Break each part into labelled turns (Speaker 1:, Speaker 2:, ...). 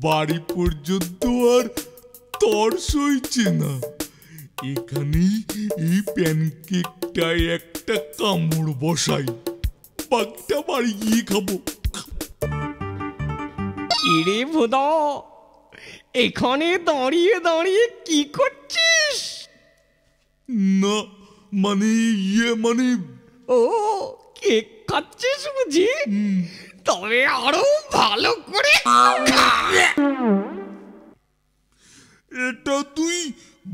Speaker 1: বাড়ি পর্যন্ত আর তর সইছে না। এখানেই এই প্যানকেকটায় একটা কামড় বসাই, বাকিটা বাড়ি গিয়ে খাবো।
Speaker 2: এরে ভোদা, এখানে দাঁড়িয়ে দাঁড়িয়ে কি করছিস?
Speaker 1: না মানে মানে
Speaker 2: ও কেক খাচ্ছিস বুঝি? তবে আরো ভালো করে খা।
Speaker 1: এটা তুই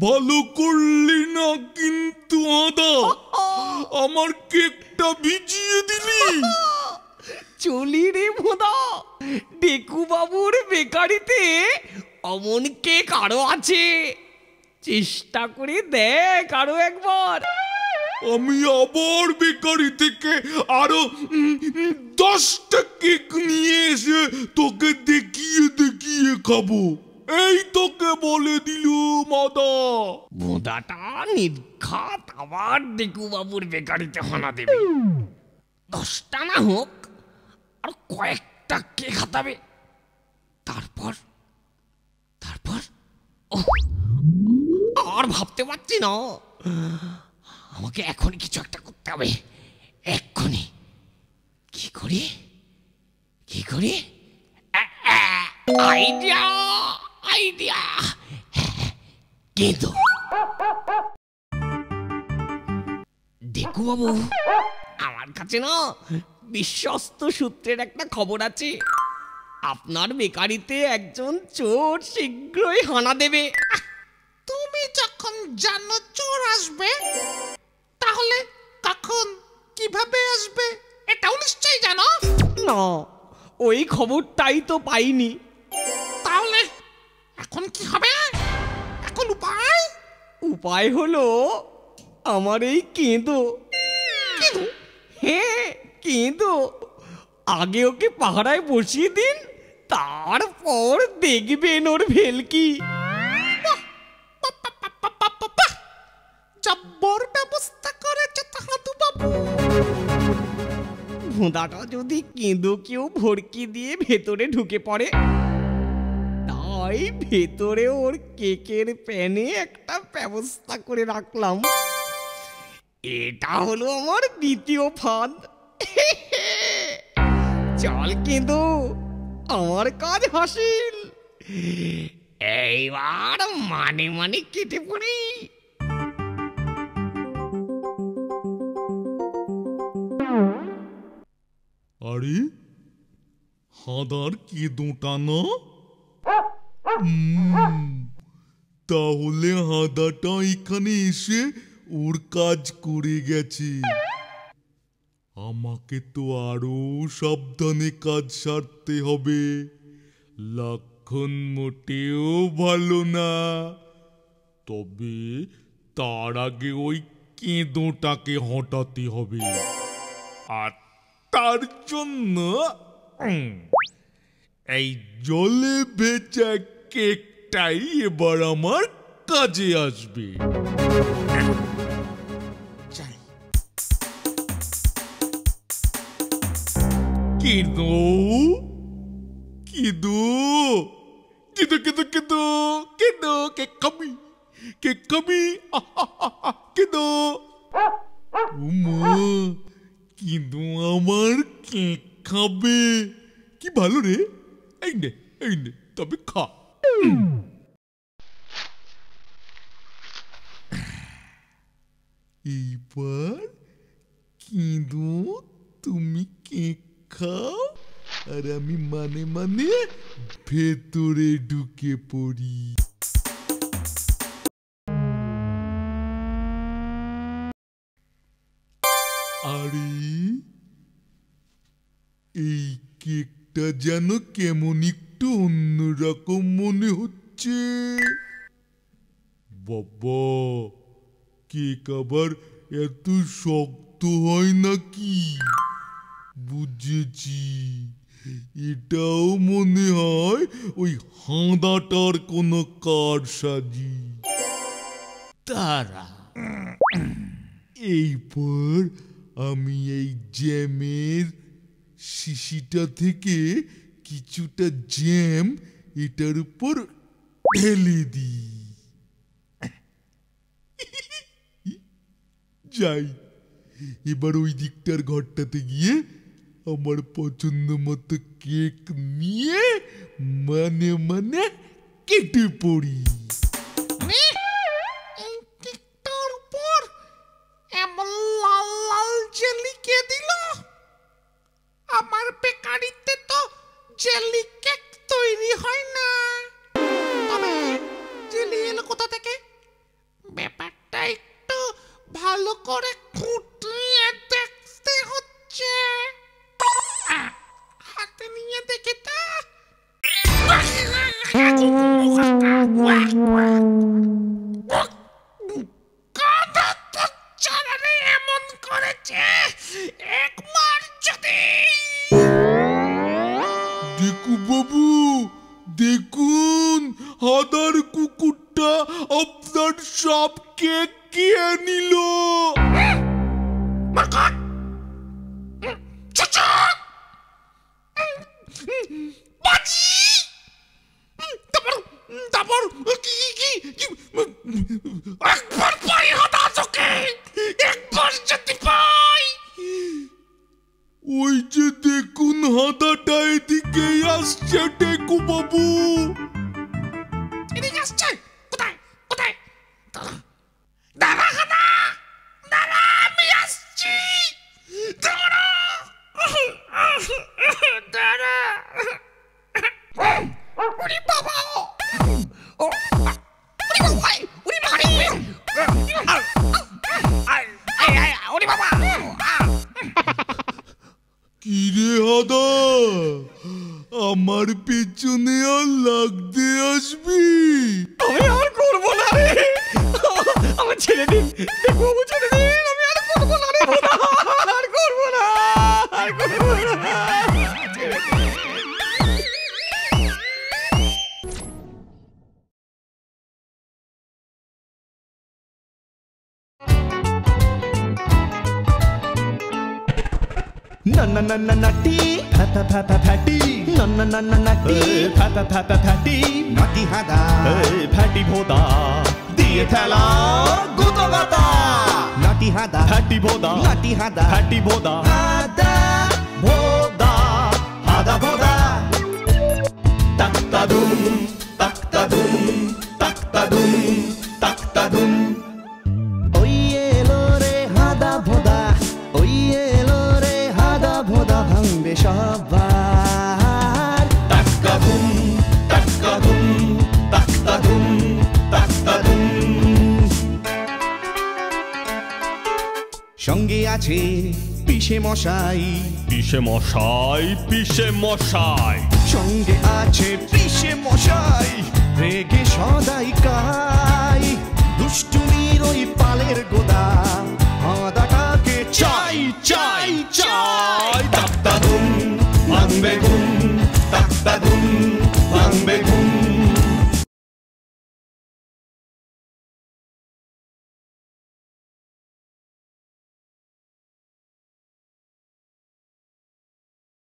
Speaker 1: ভালো করলি না কিন্তু আদা, আমার কেকটা ভিজিয়ে দিলি।
Speaker 2: চলি রে ভোদা, ডেকু বাবুর বেকারিতে অমন কেক আরো আছে, চেষ্টা করে দেখ আরো একবার।
Speaker 1: আমি আবার বেকারি থেকে আরো 10টা কেক নিয়ে এসে তোকে দেখিয়ে দেখিয়ে খাবো, এই তোকে বলে দিলুম আদা।
Speaker 2: ভোদাটা নির্ঘাত আবার ডেকু বাবুর বেকারিতে হানা দেবে। 10টা না হোক, আর কয়েকটা কেক হাতাবে। তারপর তারপর আর ভাবতে পারছি না, আমাকে এখনই কিছু একটা করতে হবে, এক্ষুনি। কি করি কি করি? Idea idea! কিন্তু দেখো বাবু, আমার কাছে না বিশ্বস্ত সূত্রের একটা খবর আছে। আপনার বেকারিতে একজন চোর শীঘ্রই হানা দেবে।
Speaker 3: তুমি যখন জানো চোর আসবে, তাহলে কখন কিভাবে আসবে এটাও নিশ্চয়ই জানো।
Speaker 2: না, ওই খবরটাই তো পাইনি।
Speaker 3: তাহলে এখন কি হবে? এখন উপায়?
Speaker 2: উপায় হলো আমার এই কেঁদো। হ্যাঁ, কেঁদো। আগে ওকে পাহারায় বসিয়ে দিন, তারপর দেখবেন ওর ভেলকি।
Speaker 3: জব্বর ব্যবস্থা করেছে হাদু বাবু।
Speaker 2: ভোঁদাটা যদি কেঁদোকেও ভড়কি দিয়ে ভেতরে ঢুকে পড়ে, তাই ভেতরে ওর কেকের প্যানে একটা ব্যবস্থা করে রাখলাম। এটা হলো আমার দ্বিতীয় ফাঁদ। চল কিন্তু, আমার কাজ হাসিল। এইবার মানে মানে কেটে পড়ি।
Speaker 1: আরে হাদার কেঁদোটা না? তাহলে হাদাটা এখানে এসে ওর কাজ করে গেছে। আমাকে তো আরো সাবধানে কাজ সারতে হবে। লক্ষণ মোটেও ভালো না। তবে তার আগে ওই কেঁদোটাকে হটাতে হবে, আর তার জন্য এই জলে ভেজা কেকটাই এবার আমার কাজে আসবে। কেঁদো কেঁদো কেঁদো কেঁদো কেঁদো কেঁদো, কেক খাবি কেক খাবি, কেঁদো। উমা, কিন্তু আমার কেক খাবে, কি ভালো রে। এই নে তবে খা। এইবার কিন্তু তুমি কেক খাও, আর আমি মানে মানে ভেতরে ঢুকে পড়ি। আরে এই কেকটা যেন কেমন একটু অন্যরকম মনে হচ্ছে। বাবা, কেক আবার এত শক্ত হয় নাকি? বুঝেছি, এটাও মনে হয় ওই হাঁদাটার কোনো কারসাজি।
Speaker 2: তারা
Speaker 1: এইবার আমি এই জ্যামের শিশিটা থেকে কিছুটা জ্যাম এটার উপর ঢেলে দি। যাই, এবার ওই দিকটার ঘরটাতে গিয়ে আমার পছন্দ মতো কেক নিয়ে মানে মানে কেটে পড়ি।
Speaker 3: এই কেকটার উপর এমন লাল লাল জেলি কে দিল? আমার বেকারিতে তো জেলি কেক তৈরি হয় না। তবে জেলি এলো কোথা থেকে? ব্যাপারটা একটু ভালো করে খুঁটিয়ে দেখতে হচ্ছে। হাতে নিয়ে দেখে তো। এমন করেছে একবার যদি।
Speaker 1: দেখু বাবু, দেখুন হাদার কুকুরটা আপনার সব কেক খেয়ে নিল।
Speaker 3: তারপর কি একবার পাই হাতা চোখে, একবার যদি পাই।
Speaker 1: ওই যে দেখুন হাদাটা এদিকে আসছে দেখু বাবু।
Speaker 3: এদিকে আসছে? কোথায় কোথায়? দাঁড়া হাদা, দাঁড়া, আমি আসছি। দাঁড়া দাঁড়া। ওরে বাবা, ওরে বাবা, ওরে বাবা, ওরে বাবা।
Speaker 1: কিরে হাদা, আমার পেছনে আর লাগতে আসবি?
Speaker 2: আমি আর করবো না রে, আমার ছেড়ে দিন, দেখো ছেড়ে দিন, আমি আর করবো না রে, আর করবো না, আর করবো না, ছেড়ে দিন।
Speaker 4: Na na na na nutty, pa pa pa pa patty. Na na na na nutty, pa pa pa pa patty. Nutty hada, patty bhoda. Diye thala, guto gata. Nutty hada, patty bhoda. Nutty hada, patty bhoda. Hada bhoda, hada bhoda. Tak ta dum, tak ta dum, tak ta dum, tak ta dum. Oye lore hada bhoda, oye lore hada bhoda bhangbe সবার। তাক্কাদুম তাক্কাদুম তাক্কাদুম তাক্কাদুম। সঙ্গে আছে পিসে মশাই,
Speaker 5: পিসে মশাই, পিসে মশাই।
Speaker 4: সঙ্গে আছে